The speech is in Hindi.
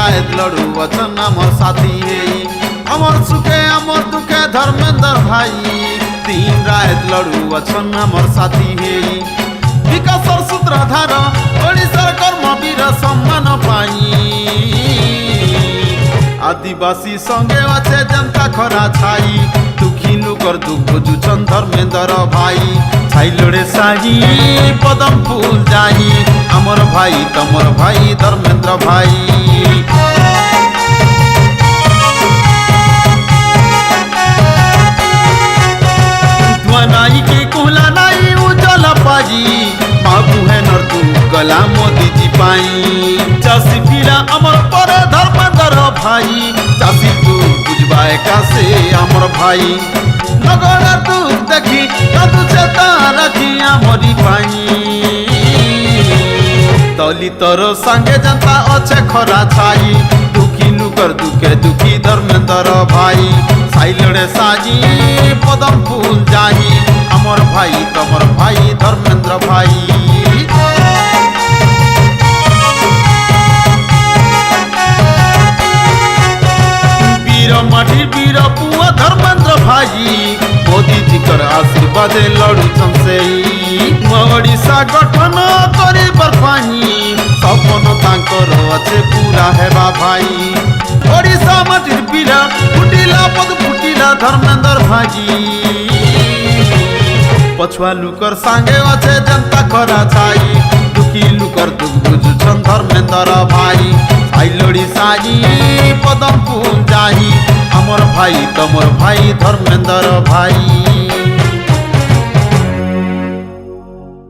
रात लड़ू वचन आमर साथी हे अमर सुखे अमर दुखे धर्मेंद्र भाई दिन रात लड़ू वचन आमर साथी हे विकासर सूत्रधार ओडिशार कर्मवीर सम्मान पाई आदिवासी संगे अच्छे जनता खरा छाई दुखी लुकर दुख बुझुछन धर्मेंद्र भाई छाई लोड़े साही पदम फूल जाई अमर भाई तमर भाई धर्मेंद्र भाई नाई के कुला नाई उजल पाजी बाबू है नरतू गला मोदी जी पाई चासी पीला अमर पर धर्मेंद्र भाई चासी तू बुझबाए का से अमर भाई नगर तू देखी तू चेता रखी अमरी पाई दलितर संगे जनता अच्छे खरा छाई दुखी लुकर दुखे दुखी धर्मेंद्र भाई साइलड़े साजी पदम फूल जाही अमर भाई तमर भाई धर्मेंद्र भाई वीर माटी वीर पुआ धर्मेंद्र भाई मोदी जी कर आशीर्वाद लड़ू से ओडिशा गठन कर पाई सपन तांकर अच्छे पूरा हेबा भाई ओडिशा माटिर पीड़ा फुटिला पद फुटिला धर्मेंद्र भाई पछुआ लुकर सांगे अच्छे जनता खरा छाई दुखी लुकर दुख बुझुछन धर्मेंद्र भाई आई लोड़ी साई पदम फूल जाही अमर भाई तमर भाई धर्मेंद्र भाई।